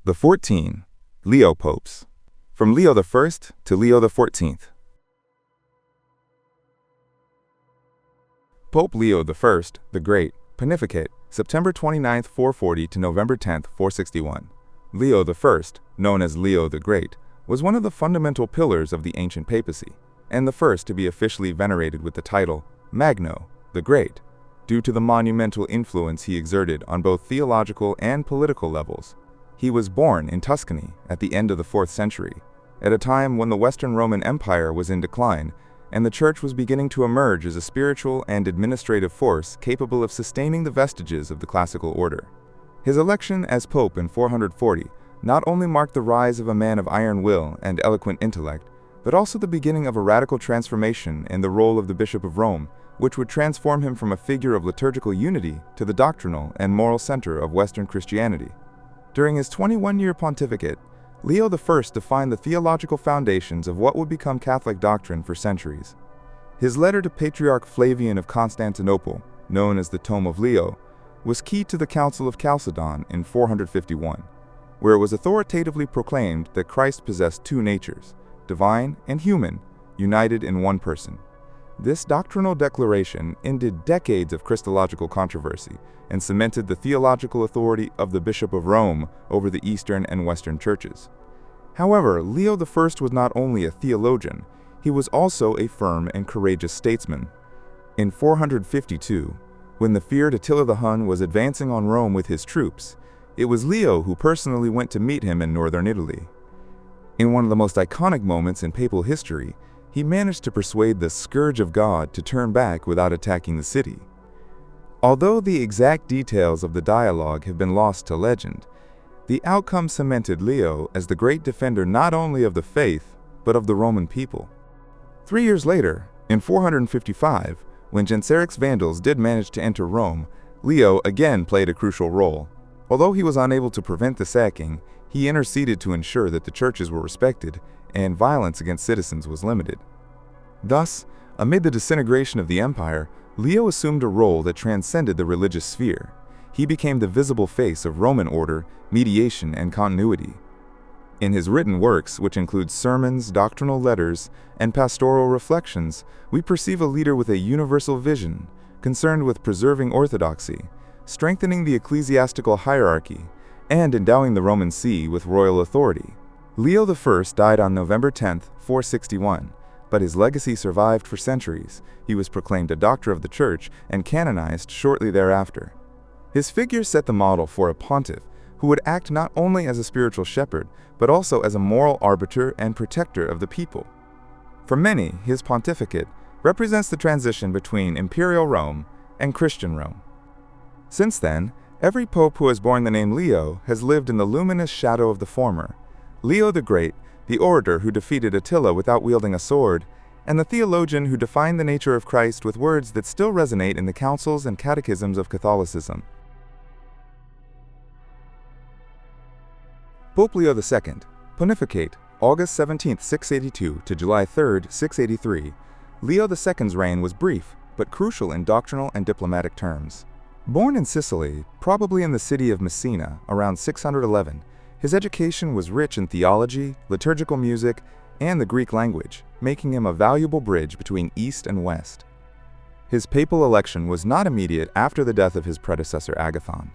The 14 Leo Popes, from Leo I to Leo XIV. Pope Leo I the Great, pontificate, September 29, 440 to November 10, 461. Leo I, known as Leo the Great, was one of the fundamental pillars of the ancient papacy, and the first to be officially venerated with the title Magno, the Great, due to the monumental influence he exerted on both theological and political levels. He was born in Tuscany at the end of the 4th century, at a time when the Western Roman Empire was in decline and the Church was beginning to emerge as a spiritual and administrative force capable of sustaining the vestiges of the classical order. His election as Pope in 440 not only marked the rise of a man of iron will and eloquent intellect, but also the beginning of a radical transformation in the role of the Bishop of Rome, which would transform him from a figure of liturgical unity to the doctrinal and moral center of Western Christianity. During his 21-year pontificate, Leo I defined the theological foundations of what would become Catholic doctrine for centuries. His letter to Patriarch Flavian of Constantinople, known as the Tome of Leo, was key to the Council of Chalcedon in 451, where it was authoritatively proclaimed that Christ possessed two natures, divine and human, united in one person. This doctrinal declaration ended decades of Christological controversy and cemented the theological authority of the Bishop of Rome over the Eastern and Western churches. However, Leo I was not only a theologian, he was also a firm and courageous statesman. In 452, when the feared Attila the Hun was advancing on Rome with his troops, it was Leo who personally went to meet him in northern Italy. In one of the most iconic moments in papal history, he managed to persuade the Scourge of God to turn back without attacking the city. Although the exact details of the dialogue have been lost to legend, the outcome cemented Leo as the great defender not only of the faith, but of the Roman people. 3 years later, in 455, when Genseric's Vandals did manage to enter Rome, Leo again played a crucial role. Although he was unable to prevent the sacking, he interceded to ensure that the churches were respected and violence against citizens was limited. Thus, amid the disintegration of the empire, Leo assumed a role that transcended the religious sphere. He became the visible face of Roman order, mediation, and continuity. In his written works, which include sermons, doctrinal letters, and pastoral reflections, we perceive a leader with a universal vision, concerned with preserving orthodoxy, strengthening the ecclesiastical hierarchy, and endowing the Roman See with royal authority. Leo I died on November 10, 461, but his legacy survived for centuries. He was proclaimed a doctor of the Church and canonized shortly thereafter. His figure set the model for a pontiff who would act not only as a spiritual shepherd, but also as a moral arbiter and protector of the people. For many, his pontificate represents the transition between imperial Rome and Christian Rome. Since then, every pope who has borne the name Leo has lived in the luminous shadow of the former. Leo the Great, the orator who defeated Attila without wielding a sword, and the theologian who defined the nature of Christ with words that still resonate in the councils and catechisms of Catholicism. Pope Leo II, pontificate, August 17, 682 to July 3, 683. Leo II's reign was brief, but crucial in doctrinal and diplomatic terms. Born in Sicily, probably in the city of Messina, around 611, his education was rich in theology, liturgical music, and the Greek language, making him a valuable bridge between East and West. His papal election was not immediate after the death of his predecessor Agathon.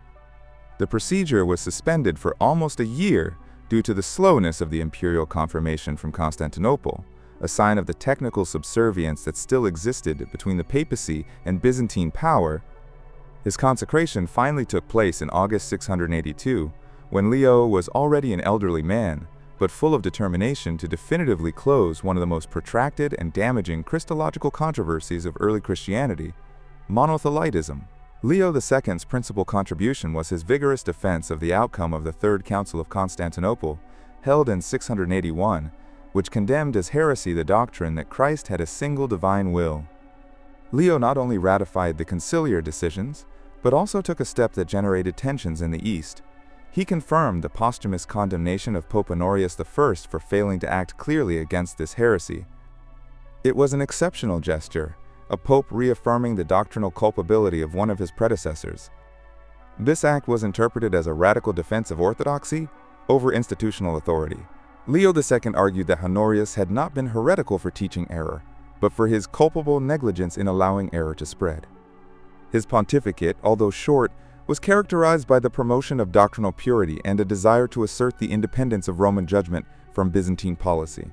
The procedure was suspended for almost a year due to the slowness of the imperial confirmation from Constantinople, a sign of the technical subservience that still existed between the papacy and Byzantine power. His consecration finally took place in August 682, when Leo was already an elderly man, but full of determination to definitively close one of the most protracted and damaging Christological controversies of early Christianity, monothelitism. Leo II's principal contribution was his vigorous defense of the outcome of the Third Council of Constantinople, held in 681, which condemned as heresy the doctrine that Christ had a single divine will. Leo not only ratified the conciliar decisions, but also took a step that generated tensions in the East. He confirmed the posthumous condemnation of Pope Honorius I for failing to act clearly against this heresy. It was an exceptional gesture, a pope reaffirming the doctrinal culpability of one of his predecessors. This act was interpreted as a radical defense of orthodoxy over institutional authority. Leo II argued that Honorius had not been heretical for teaching error, but for his culpable negligence in allowing error to spread. His pontificate, although short, was characterized by the promotion of doctrinal purity and a desire to assert the independence of Roman judgment from Byzantine policy.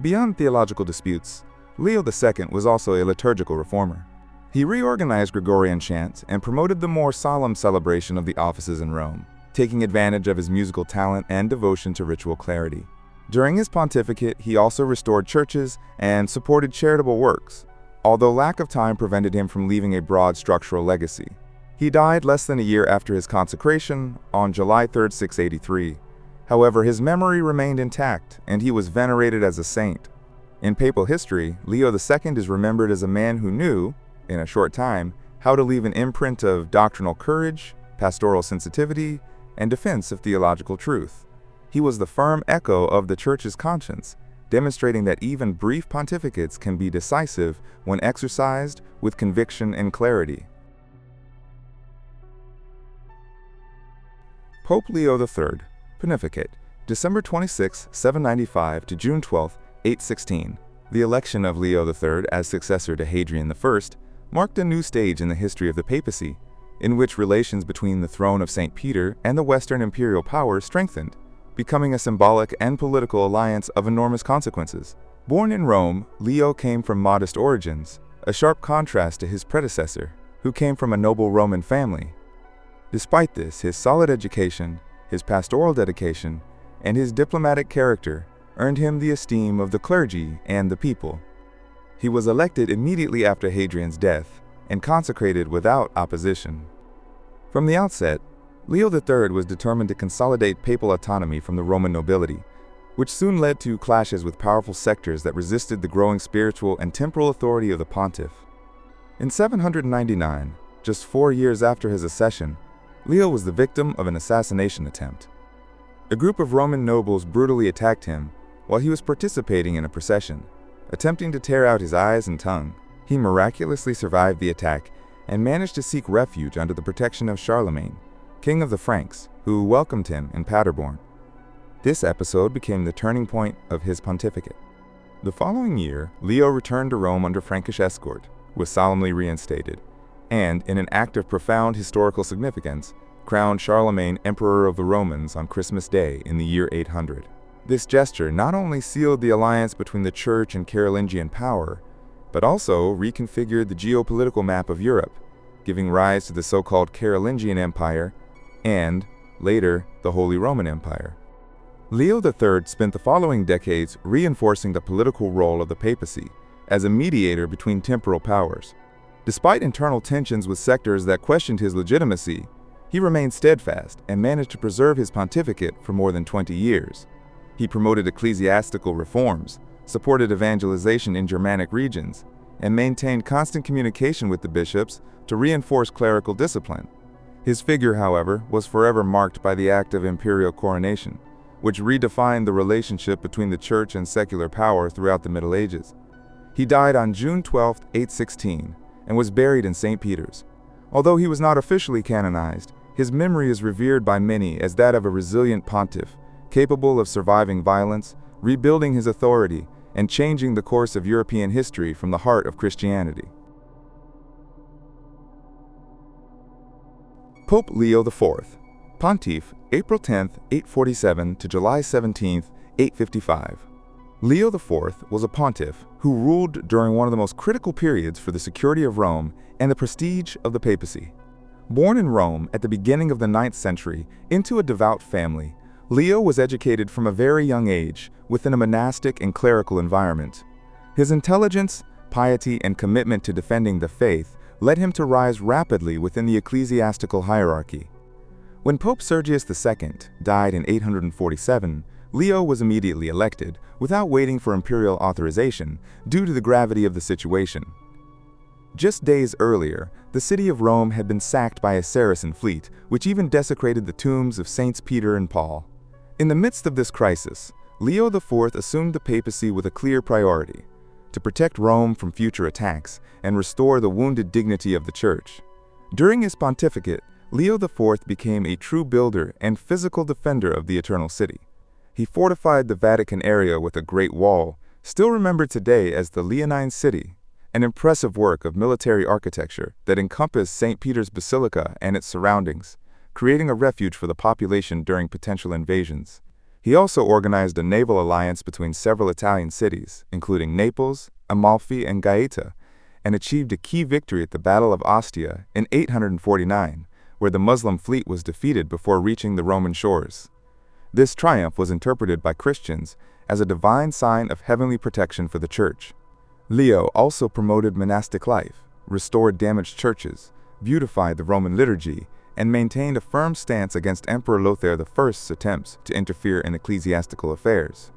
Beyond theological disputes, Leo II was also a liturgical reformer. He reorganized Gregorian chants and promoted the more solemn celebration of the offices in Rome, taking advantage of his musical talent and devotion to ritual clarity. During his pontificate, he also restored churches and supported charitable works, although lack of time prevented him from leaving a broad structural legacy. He died less than a year after his consecration, on July 3, 683. However, his memory remained intact, and he was venerated as a saint. In papal history, Leo II is remembered as a man who knew, in a short time, how to leave an imprint of doctrinal courage, pastoral sensitivity, and defense of theological truth. He was the firm echo of the Church's conscience, demonstrating that even brief pontificates can be decisive when exercised with conviction and clarity. Pope Leo III, Pontificate, December 26, 795 to June 12, 816. The election of Leo III as successor to Hadrian I marked a new stage in the history of the papacy, in which relations between the throne of St. Peter and the Western imperial power strengthened, becoming a symbolic and political alliance of enormous consequences. Born in Rome, Leo came from modest origins, a sharp contrast to his predecessor, who came from a noble Roman family. Despite this, his solid education, his pastoral dedication, and his diplomatic character earned him the esteem of the clergy and the people. He was elected immediately after Hadrian's death and consecrated without opposition. From the outset, Leo III was determined to consolidate papal autonomy from the Roman nobility, which soon led to clashes with powerful sectors that resisted the growing spiritual and temporal authority of the pontiff. In 799, just 4 years after his accession, Leo was the victim of an assassination attempt. A group of Roman nobles brutally attacked him while he was participating in a procession, attempting to tear out his eyes and tongue. He miraculously survived the attack and managed to seek refuge under the protection of Charlemagne, king of the Franks, who welcomed him in Paderborn. This episode became the turning point of his pontificate. The following year, Leo returned to Rome under Frankish escort, was solemnly reinstated, and, in an act of profound historical significance, crowned Charlemagne Emperor of the Romans on Christmas Day in the year 800. This gesture not only sealed the alliance between the Church and Carolingian power, but also reconfigured the geopolitical map of Europe, giving rise to the so-called Carolingian Empire and, later, the Holy Roman Empire. Leo III spent the following decades reinforcing the political role of the papacy as a mediator between temporal powers. Despite internal tensions with sectors that questioned his legitimacy, he remained steadfast and managed to preserve his pontificate for more than 20 years. He promoted ecclesiastical reforms, supported evangelization in Germanic regions, and maintained constant communication with the bishops to reinforce clerical discipline. His figure, however, was forever marked by the act of imperial coronation, which redefined the relationship between the church and secular power throughout the Middle Ages. He died on June 12, 816, and was buried in St. Peter's. Although he was not officially canonized, his memory is revered by many as that of a resilient pontiff, capable of surviving violence, rebuilding his authority, and changing the course of European history from the heart of Christianity. Pope Leo IV, Pontiff, April 10, 847 to July 17, 855. Leo IV was a pontiff who ruled during one of the most critical periods for the security of Rome and the prestige of the papacy. Born in Rome at the beginning of the 9th century into a devout family, Leo was educated from a very young age within a monastic and clerical environment. His intelligence, piety, and commitment to defending the faith led him to rise rapidly within the ecclesiastical hierarchy. When Pope Sergius II died in 847, Leo was immediately elected, without waiting for imperial authorization, due to the gravity of the situation. Just days earlier, the city of Rome had been sacked by a Saracen fleet, which even desecrated the tombs of Saints Peter and Paul. In the midst of this crisis, Leo IV assumed the papacy with a clear priority: to protect Rome from future attacks and restore the wounded dignity of the Church. During his pontificate, Leo IV became a true builder and physical defender of the Eternal City. He fortified the Vatican area with a great wall, still remembered today as the Leonine City, an impressive work of military architecture that encompassed St. Peter's Basilica and its surroundings, creating a refuge for the population during potential invasions. He also organized a naval alliance between several Italian cities, including Naples, Amalfi, and Gaeta, and achieved a key victory at the Battle of Ostia in 849, where the Muslim fleet was defeated before reaching the Roman shores. This triumph was interpreted by Christians as a divine sign of heavenly protection for the Church. Leo also promoted monastic life, restored damaged churches, beautified the Roman liturgy, and maintained a firm stance against Emperor Lothair I's attempts to interfere in ecclesiastical affairs.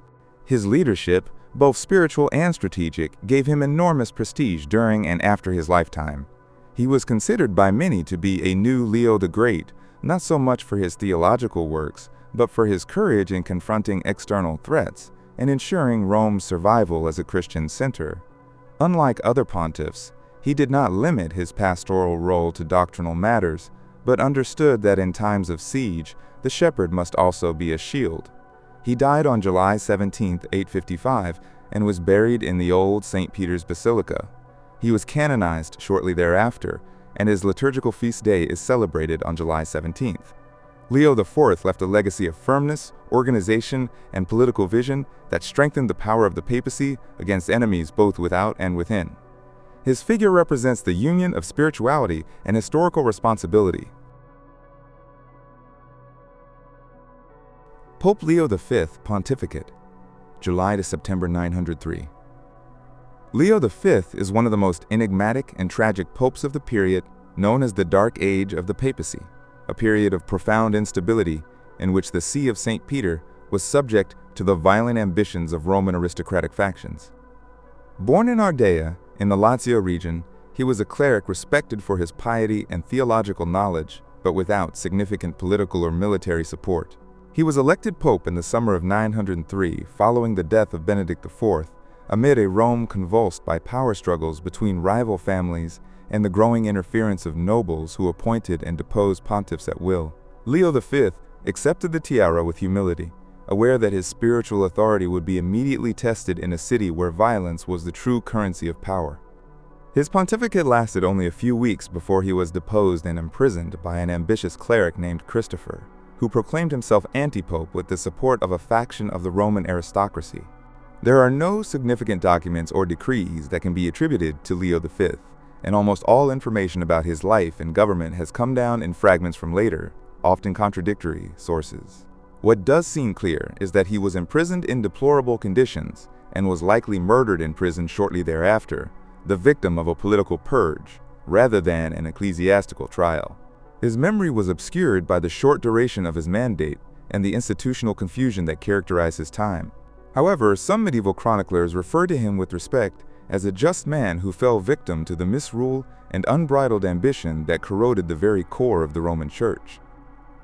His leadership, both spiritual and strategic, gave him enormous prestige during and after his lifetime. He was considered by many to be a new Leo the Great, not so much for his theological works, but for his courage in confronting external threats and ensuring Rome's survival as a Christian center. Unlike other pontiffs, he did not limit his pastoral role to doctrinal matters, but understood that in times of siege, the shepherd must also be a shield. He died on July 17, 855, and was buried in the old St. Peter's Basilica. He was canonized shortly thereafter, and his liturgical feast day is celebrated on July 17th. Leo IV left a legacy of firmness, organization, and political vision that strengthened the power of the papacy against enemies both without and within. His figure represents the union of spirituality and historical responsibility. Pope Leo V, pontificate, July to September 903. Leo V is one of the most enigmatic and tragic popes of the period, known as the Dark Age of the Papacy, a period of profound instability in which the See of St. Peter was subject to the violent ambitions of Roman aristocratic factions. Born in Ardea, in the Lazio region, he was a cleric respected for his piety and theological knowledge, but without significant political or military support. He was elected pope in the summer of 903 following the death of Benedict IV, amid a Rome convulsed by power struggles between rival families and the growing interference of nobles who appointed and deposed pontiffs at will. Leo V accepted the tiara with humility, aware that his spiritual authority would be immediately tested in a city where violence was the true currency of power. His pontificate lasted only a few weeks before he was deposed and imprisoned by an ambitious cleric named Christopher, who proclaimed himself anti-pope with the support of a faction of the Roman aristocracy. There are no significant documents or decrees that can be attributed to Leo V, and almost all information about his life and government has come down in fragments from later, often contradictory, sources. What does seem clear is that he was imprisoned in deplorable conditions and was likely murdered in prison shortly thereafter, the victim of a political purge, rather than an ecclesiastical trial. His memory was obscured by the short duration of his mandate and the institutional confusion that characterized his time. However, some medieval chroniclers refer to him with respect as a just man who fell victim to the misrule and unbridled ambition that corroded the very core of the Roman Church.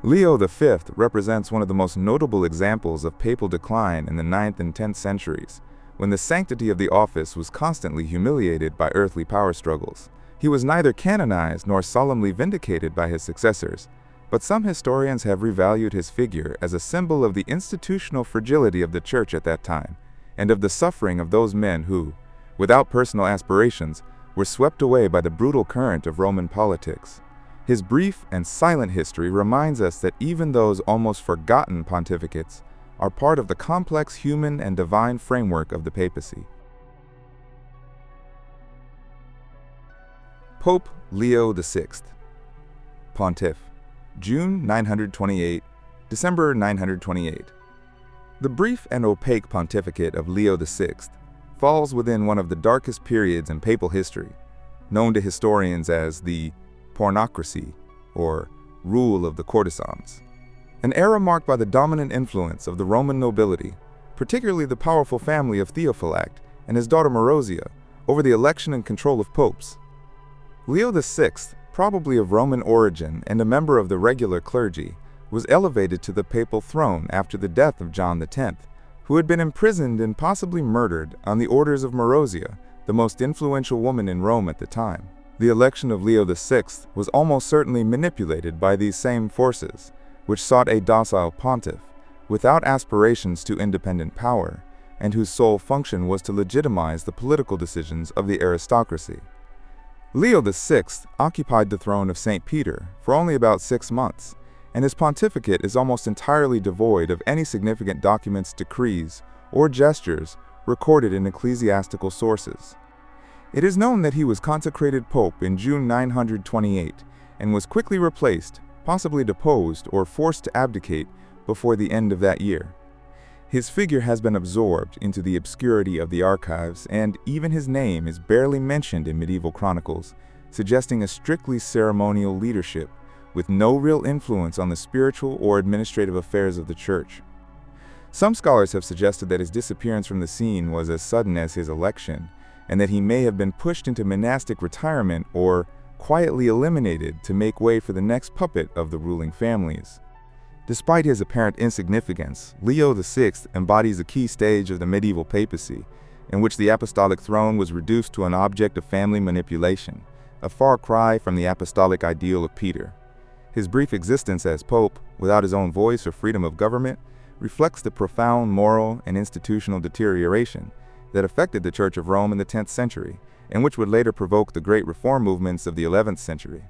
Leo V represents one of the most notable examples of papal decline in the 9th and 10th centuries, when the sanctity of the office was constantly humiliated by earthly power struggles. He was neither canonized nor solemnly vindicated by his successors, but some historians have revalued his figure as a symbol of the institutional fragility of the Church at that time, and of the suffering of those men who, without personal aspirations, were swept away by the brutal current of Roman politics. His brief and silent history reminds us that even those almost forgotten pontificates are part of the complex human and divine framework of the papacy. Pope Leo VI, Pontiff, June 928, December 928. The brief and opaque pontificate of Leo VI falls within one of the darkest periods in papal history, known to historians as the pornocracy, or rule of the courtesans. An era marked by the dominant influence of the Roman nobility, particularly the powerful family of Theophylact and his daughter Marozia, over the election and control of popes. Leo VI, probably of Roman origin and a member of the regular clergy, was elevated to the papal throne after the death of John X, who had been imprisoned and possibly murdered on the orders of Marozia, the most influential woman in Rome at the time. The election of Leo VI was almost certainly manipulated by these same forces, which sought a docile pontiff, without aspirations to independent power, and whose sole function was to legitimize the political decisions of the aristocracy. Leo VI occupied the throne of St. Peter for only about 6 months, and his pontificate is almost entirely devoid of any significant documents, decrees, or gestures recorded in ecclesiastical sources. It is known that he was consecrated pope in June 928 and was quickly replaced, possibly deposed or forced to abdicate before the end of that year. His figure has been absorbed into the obscurity of the archives, and even his name is barely mentioned in medieval chronicles, suggesting a strictly ceremonial leadership with no real influence on the spiritual or administrative affairs of the church. Some scholars have suggested that his disappearance from the scene was as sudden as his election, and that he may have been pushed into monastic retirement or quietly eliminated to make way for the next puppet of the ruling families. Despite his apparent insignificance, Leo VI embodies a key stage of the medieval papacy, in which the apostolic throne was reduced to an object of family manipulation, a far cry from the apostolic ideal of Peter. His brief existence as pope, without his own voice or freedom of government, reflects the profound moral and institutional deterioration that affected the Church of Rome in the 10th century, and which would later provoke the great reform movements of the 11th century.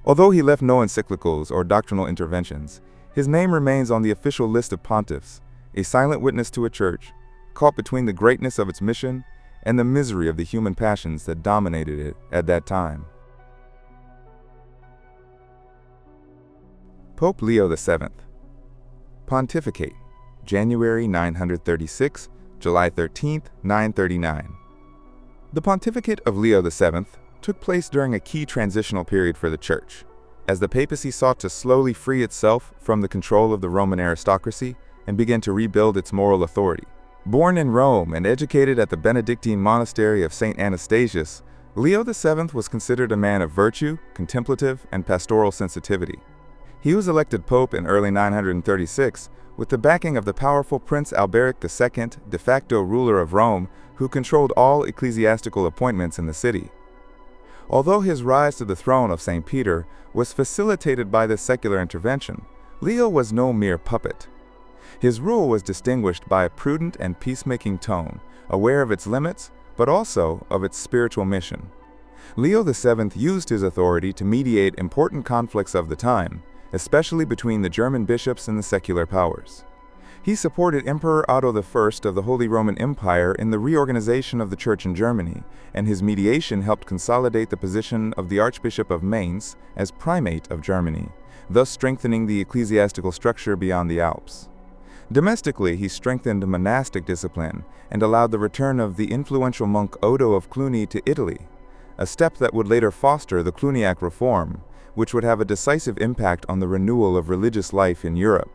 Although he left no encyclicals or doctrinal interventions, his name remains on the official list of pontiffs, a silent witness to a church caught between the greatness of its mission and the misery of the human passions that dominated it at that time. Pope Leo VII. Pontificate, January 936, July 13, 939. The pontificate of Leo VII took place during a key transitional period for the Church, as the papacy sought to slowly free itself from the control of the Roman aristocracy and begin to rebuild its moral authority. Born in Rome and educated at the Benedictine monastery of St. Anastasius, Leo VII was considered a man of virtue, contemplative, and pastoral sensitivity. He was elected pope in early 936 with the backing of the powerful Prince Alberic II, de facto ruler of Rome, who controlled all ecclesiastical appointments in the city. Although his rise to the throne of St. Peter was facilitated by this secular intervention, Leo was no mere puppet. His rule was distinguished by a prudent and peacemaking tone, aware of its limits, but also of its spiritual mission. Leo VII used his authority to mediate important conflicts of the time, especially between the German bishops and the secular powers. He supported Emperor Otto I of the Holy Roman Empire in the reorganization of the Church in Germany, and his mediation helped consolidate the position of the Archbishop of Mainz as primate of Germany, thus strengthening the ecclesiastical structure beyond the Alps. Domestically, he strengthened monastic discipline and allowed the return of the influential monk Odo of Cluny to Italy, a step that would later foster the Cluniac reform, which would have a decisive impact on the renewal of religious life in Europe.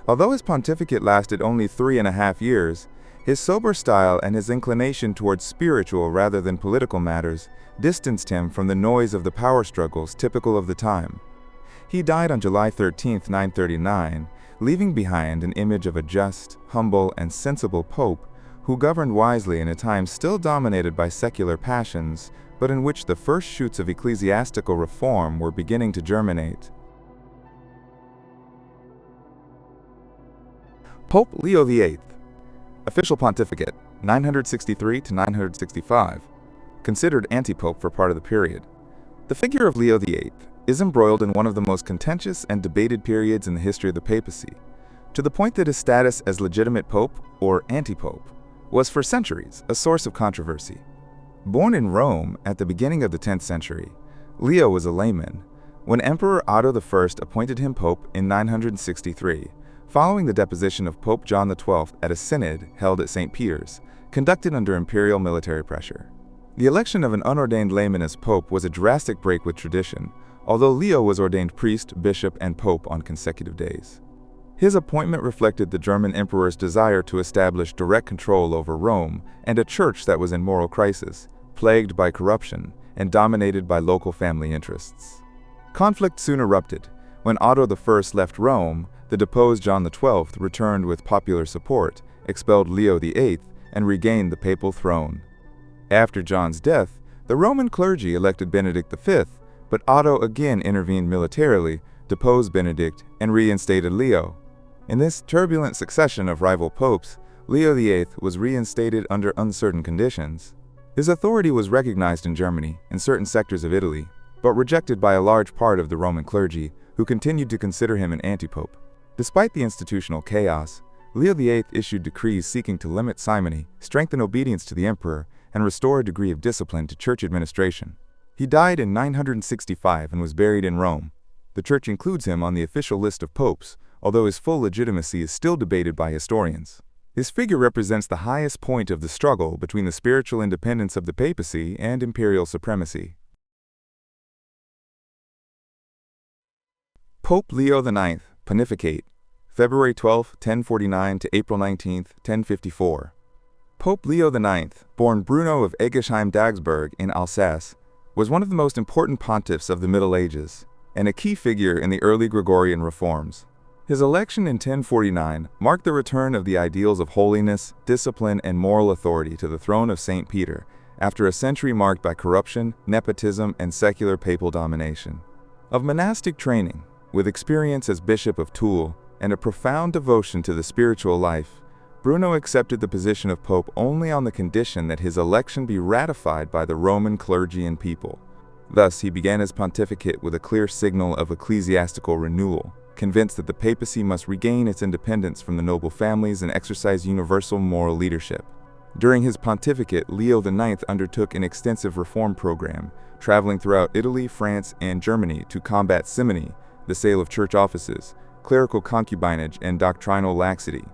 Although his pontificate lasted only 3.5 years, his sober style and his inclination towards spiritual rather than political matters distanced him from the noise of the power struggles typical of the time. He died on July 13, 939, leaving behind an image of a just, humble, and sensible pope who governed wisely in a time still dominated by secular passions, but in which the first shoots of ecclesiastical reform were beginning to germinate. Pope Leo VIII. Official pontificate, 963 to 965. Considered anti-pope for part of the period. The figure of Leo VIII is embroiled in one of the most contentious and debated periods in the history of the papacy, to the point that his status as legitimate pope, or anti-pope, was for centuries a source of controversy. Born in Rome at the beginning of the 10th century, Leo was a layman when Emperor Otto I appointed him pope in 963, following the deposition of Pope John XII at a synod held at St. Peter's, conducted under imperial military pressure. The election of an unordained layman as pope was a drastic break with tradition, although Leo was ordained priest, bishop, and pope on consecutive days. His appointment reflected the German emperor's desire to establish direct control over Rome and a church that was in moral crisis, plagued by corruption, and dominated by local family interests. Conflict soon erupted. When Otto I left Rome, the deposed John XII returned with popular support, expelled Leo VIII, and regained the papal throne. After John's death, The Roman clergy elected Benedict V, but Otto again intervened militarily, deposed Benedict, and reinstated Leo. In this turbulent succession of rival popes, Leo VIII was reinstated under uncertain conditions. His authority was recognized in Germany and certain sectors of Italy, but rejected by a large part of the Roman clergy, who continued to consider him an antipope. Despite the institutional chaos, Leo VIII issued decrees seeking to limit simony, strengthen obedience to the emperor, and restore a degree of discipline to church administration. He died in 965 and was buried in Rome. The church includes him on the official list of popes, although his full legitimacy is still debated by historians. His figure represents the highest point of the struggle between the spiritual independence of the papacy and imperial supremacy. Pope Leo IX, pontificate, February 12, 1049 to April 19, 1054. Pope Leo IX, born Bruno of Egesheim-Dagsburg in Alsace, was one of the most important pontiffs of the Middle Ages, and a key figure in the early Gregorian reforms. His election in 1049 marked the return of the ideals of holiness, discipline, and moral authority to the throne of St. Peter, after a century marked by corruption, nepotism, and secular papal domination. Of monastic training, with experience as Bishop of Toul, and a profound devotion to the spiritual life, Bruno accepted the position of Pope only on the condition that his election be ratified by the Roman clergy and people. Thus, he began his pontificate with a clear signal of ecclesiastical renewal, convinced that the papacy must regain its independence from the noble families and exercise universal moral leadership. During his pontificate, Leo IX undertook an extensive reform program, traveling throughout Italy, France, and Germany to combat simony, the sale of church offices, clerical concubinage, and doctrinal laxity.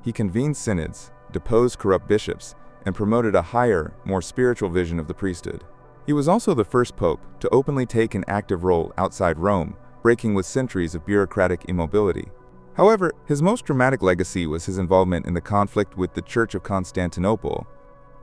He convened synods, deposed corrupt bishops, and promoted a higher, more spiritual vision of the priesthood. He was also the first pope to openly take an active role outside Rome, breaking with centuries of bureaucratic immobility. However, his most dramatic legacy was his involvement in the conflict with the Church of Constantinople.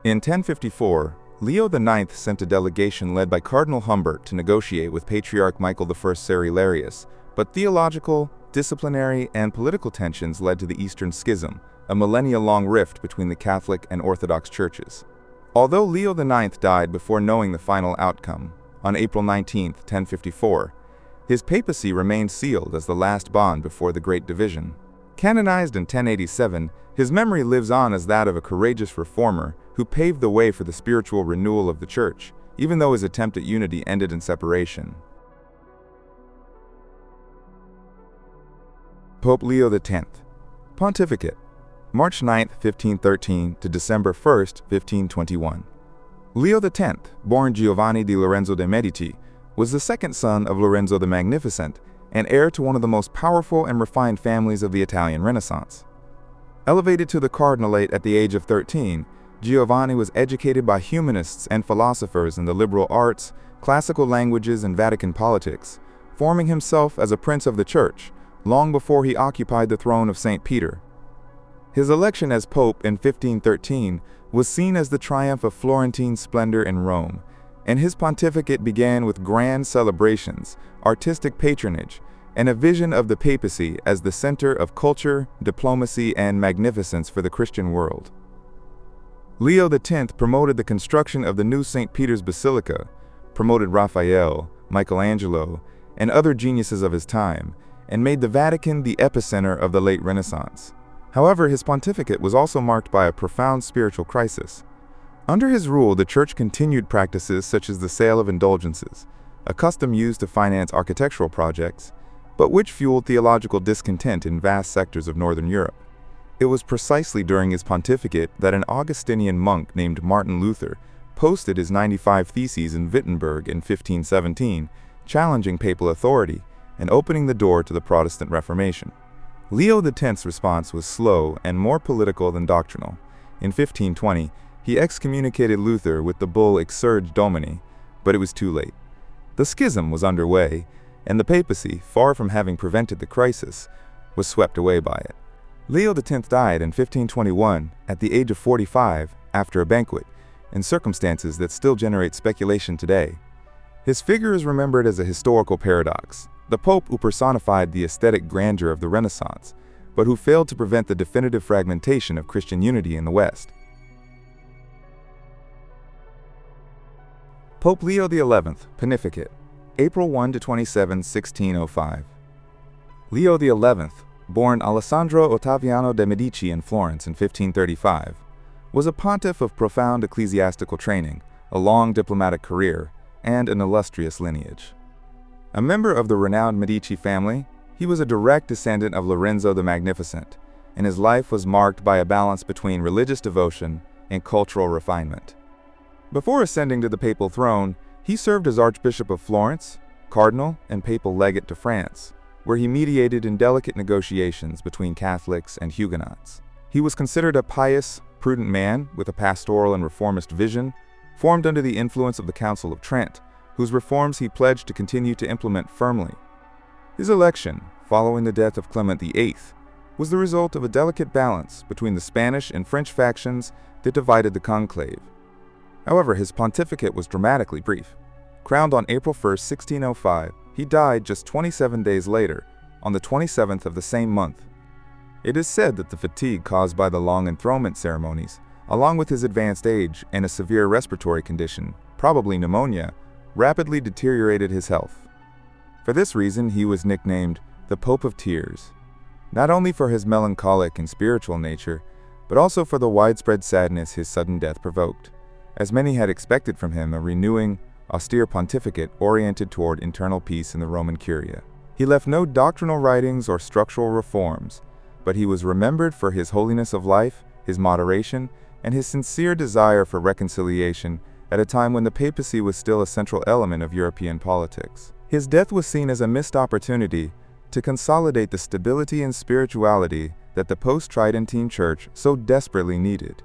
In 1054, Leo IX sent a delegation led by Cardinal Humbert to negotiate with Patriarch Michael I Cerularius, but theological, disciplinary, and political tensions led to the Eastern Schism, a millennia-long rift between the Catholic and Orthodox churches. Although Leo IX died before knowing the final outcome, on April 19, 1054, his papacy remained sealed as the last bond before the Great Division. Canonized in 1087, his memory lives on as that of a courageous reformer who paved the way for the spiritual renewal of the Church, even though his attempt at unity ended in separation. Pope Leo X, pontificate, March 9, 1513 to December 1, 1521. Leo X, born Giovanni di Lorenzo de' Medici, was the second son of Lorenzo the Magnificent and heir to one of the most powerful and refined families of the Italian Renaissance. Elevated to the cardinalate at the age of 13, Giovanni was educated by humanists and philosophers in the liberal arts, classical languages, and Vatican politics, forming himself as a prince of the Church, long before he occupied the throne of St. Peter. His election as Pope in 1513 was seen as the triumph of Florentine splendor in Rome, and his pontificate began with grand celebrations, artistic patronage, and a vision of the papacy as the center of culture, diplomacy, and magnificence for the Christian world. Leo X promoted the construction of the new St. Peter's Basilica, promoted Raphael, Michelangelo, and other geniuses of his time, and made the Vatican the epicenter of the late Renaissance. However, his pontificate was also marked by a profound spiritual crisis. Under his rule, the Church continued practices such as the sale of indulgences, a custom used to finance architectural projects, but which fueled theological discontent in vast sectors of Northern Europe. It was precisely during his pontificate that an Augustinian monk named Martin Luther posted his 95 Theses in Wittenberg in 1517, challenging papal authority and opening the door to the Protestant Reformation. Leo X's response was slow and more political than doctrinal. In 1520, he excommunicated Luther with the bull Exsurge Domini, but it was too late. The schism was underway, and the papacy, far from having prevented the crisis, was swept away by it. Leo X died in 1521 at the age of 45 after a banquet, in circumstances that still generate speculation today. His figure is remembered as a historical paradox, the Pope who personified the aesthetic grandeur of the Renaissance, but who failed to prevent the definitive fragmentation of Christian unity in the West. Pope Leo XI, pontificate, April 1 to 27, 1605. Leo XI, born Alessandro Ottaviano de' Medici in Florence in 1535, was a pontiff of profound ecclesiastical training, a long diplomatic career, and an illustrious lineage. A member of the renowned Medici family, he was a direct descendant of Lorenzo the Magnificent, and his life was marked by a balance between religious devotion and cultural refinement. Before ascending to the papal throne, he served as Archbishop of Florence, Cardinal, and Papal Legate to France, where he mediated in delicate negotiations between Catholics and Huguenots. He was considered a pious, prudent man with a pastoral and reformist vision, formed under the influence of the Council of Trent, whose reforms he pledged to continue to implement firmly. His election, following the death of Clement VIII, was the result of a delicate balance between the Spanish and French factions that divided the conclave. However, his pontificate was dramatically brief. Crowned on April 1, 1605, he died just 27 days later, on the 27th of the same month. It is said that the fatigue caused by the long enthronement ceremonies, along with his advanced age and a severe respiratory condition, probably pneumonia, rapidly deteriorated his health. For this reason, he was nicknamed the Pope of Tears, not only for his melancholic and spiritual nature, but also for the widespread sadness his sudden death provoked, as many had expected from him a renewing, austere pontificate oriented toward internal peace in the Roman Curia. He left no doctrinal writings or structural reforms, but he was remembered for his holiness of life, his moderation, and his sincere desire for reconciliation at a time when the papacy was still a central element of European politics. His death was seen as a missed opportunity to consolidate the stability and spirituality that the post-Tridentine Church so desperately needed.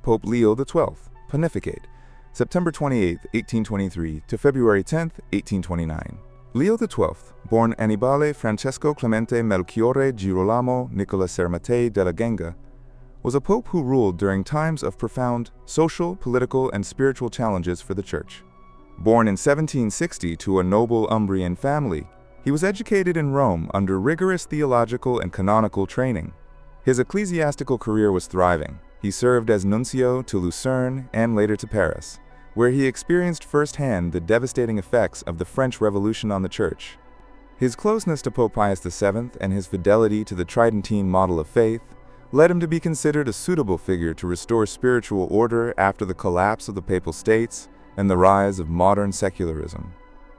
Pope Leo XII, pontificate, September 28, 1823 to February 10, 1829. Leo XII, born Annibale Francesco Clemente Melchiorre Girolamo Nicola Sermatei della Genga, was a pope who ruled during times of profound social, political, and spiritual challenges for the Church. Born in 1760 to a noble Umbrian family, he was educated in Rome under rigorous theological and canonical training. His ecclesiastical career was thriving. He served as nuncio to Lucerne and later to Paris, where he experienced firsthand the devastating effects of the French Revolution on the Church. His closeness to Pope Pius VII and his fidelity to the Tridentine model of faith led him to be considered a suitable figure to restore spiritual order after the collapse of the Papal States and the rise of modern secularism.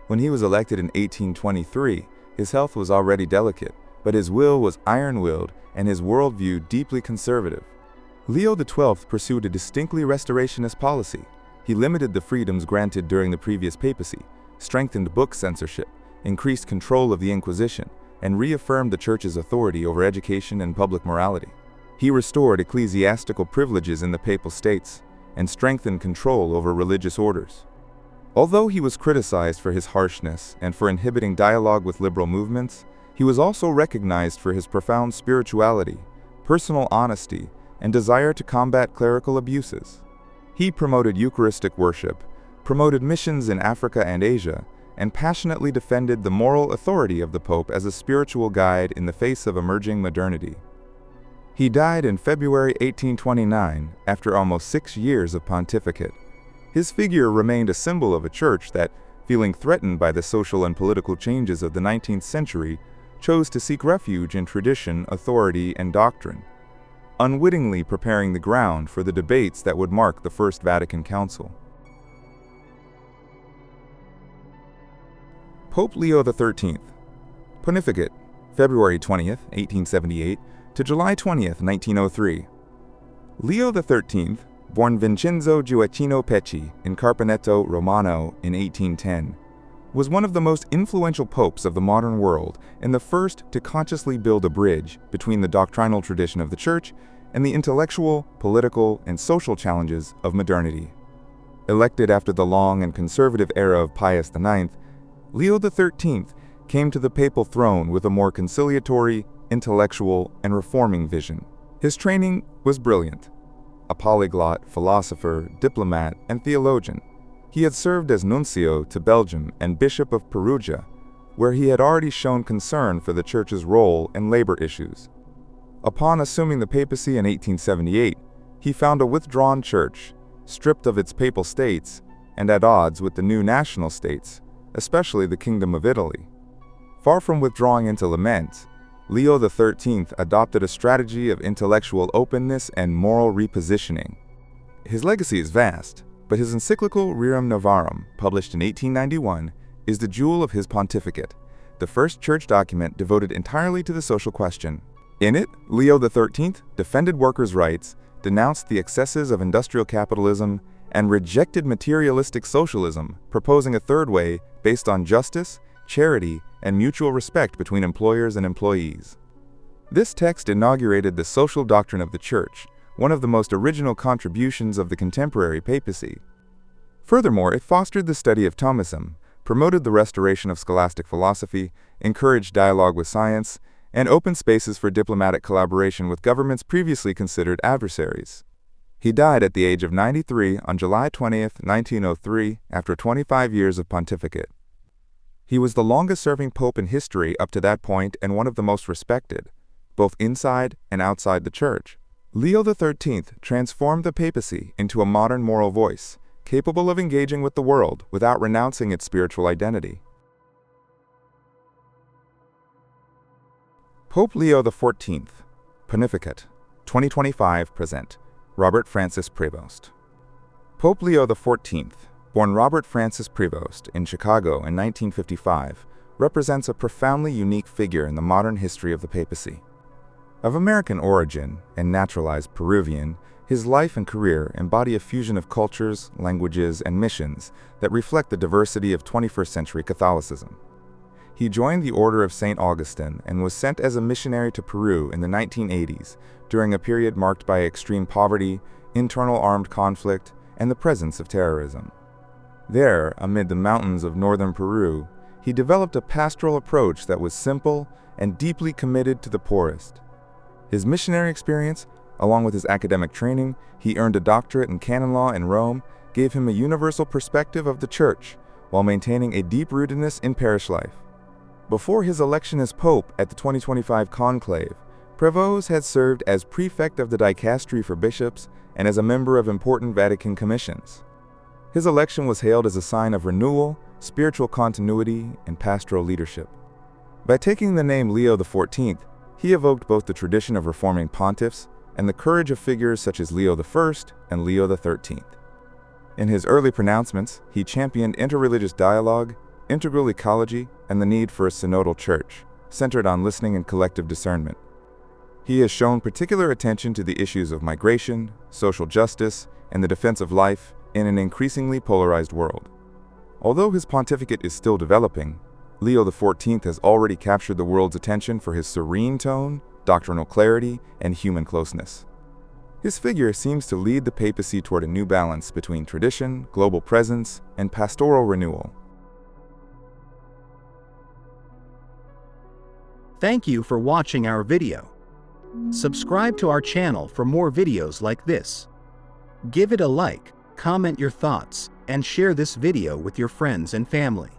When he was elected in 1823, his health was already delicate, but his will was iron-willed and his worldview deeply conservative. Leo XII pursued a distinctly restorationist policy. He limited the freedoms granted during the previous papacy, strengthened book censorship, increased control of the Inquisition, and reaffirmed the Church's authority over education and public morality. He restored ecclesiastical privileges in the Papal States and strengthened control over religious orders. Although he was criticized for his harshness and for inhibiting dialogue with liberal movements, he was also recognized for his profound spirituality, personal honesty, and desire to combat clerical abuses. He promoted Eucharistic worship, promoted missions in Africa and Asia, and passionately defended the moral authority of the Pope as a spiritual guide in the face of emerging modernity. He died in February 1829 after almost 6 years of pontificate. His figure remained a symbol of a church that, feeling threatened by the social and political changes of the 19th century, chose to seek refuge in tradition, authority, and doctrine, unwittingly preparing the ground for the debates that would mark the First Vatican Council. Pope Leo XIII, pontificate, February 20, 1878 to July 20, 1903. Leo XIII, born Vincenzo Gioacchino Pecci in Carpeneto Romano in 1810, was one of the most influential popes of the modern world and the first to consciously build a bridge between the doctrinal tradition of the Church and the intellectual, political, and social challenges of modernity. Elected after the long and conservative era of Pius IX, Leo XIII came to the papal throne with a more conciliatory, intellectual, and reforming vision. His training was brilliant. A polyglot, philosopher, diplomat, and theologian, he had served as nuncio to Belgium and Bishop of Perugia, where he had already shown concern for the Church's role in labor issues. Upon assuming the papacy in 1878, He found a withdrawn church, stripped of its papal states, and at odds with the new national states, especially the Kingdom of Italy. Far from withdrawing into lament, Leo XIII adopted a strategy of intellectual openness and moral repositioning. His legacy is vast, but his encyclical Rerum Novarum, published in 1891, is the jewel of his pontificate, the first church document devoted entirely to the social question. In it, Leo XIII defended workers' rights, denounced the excesses of industrial capitalism, and rejected materialistic socialism, proposing a third way based on justice, charity, and mutual respect between employers and employees. This text inaugurated the social doctrine of the Church, one of the most original contributions of the contemporary papacy. Furthermore, it fostered the study of Thomism, promoted the restoration of scholastic philosophy, encouraged dialogue with science, and opened spaces for diplomatic collaboration with governments previously considered adversaries. He died at the age of 93 on July 20, 1903, after 25 years of pontificate. He was the longest-serving pope in history up to that point and one of the most respected, both inside and outside the Church. Leo XIII transformed the papacy into a modern moral voice, capable of engaging with the world without renouncing its spiritual identity. Pope Leo XIV, Pontificate, 2025 present. Robert Francis Prevost. Pope Leo XIV, born Robert Francis Prevost in Chicago in 1955, represents a profoundly unique figure in the modern history of the papacy. Of American origin and naturalized Peruvian, his life and career embody a fusion of cultures, languages, and missions that reflect the diversity of 21st century Catholicism. He joined the Order of St. Augustine and was sent as a missionary to Peru in the 1980s during a period marked by extreme poverty, internal armed conflict, and the presence of terrorism. There, amid the mountains of northern Peru, he developed a pastoral approach that was simple and deeply committed to the poorest. His missionary experience, along with his academic training, he earned a doctorate in canon law in Rome, gave him a universal perspective of the Church, while maintaining a deep rootedness in parish life. Before his election as Pope at the 2025 conclave, Prevost had served as prefect of the dicastery for bishops and as a member of important Vatican commissions. His election was hailed as a sign of renewal, spiritual continuity, and pastoral leadership. By taking the name Leo XIV, he evoked both the tradition of reforming pontiffs and the courage of figures such as Leo I and Leo XIII. In his early pronouncements, he championed interreligious dialogue, integral ecology, and the need for a synodal church, centered on listening and collective discernment. He has shown particular attention to the issues of migration, social justice, and the defense of life in an increasingly polarized world. Although his pontificate is still developing, Leo XIV has already captured the world's attention for his serene tone, doctrinal clarity, and human closeness. His figure seems to lead the papacy toward a new balance between tradition, global presence, and pastoral renewal. Thank you for watching our video. Subscribe to our channel for more videos like this. Give it a like, comment your thoughts, and share this video with your friends and family.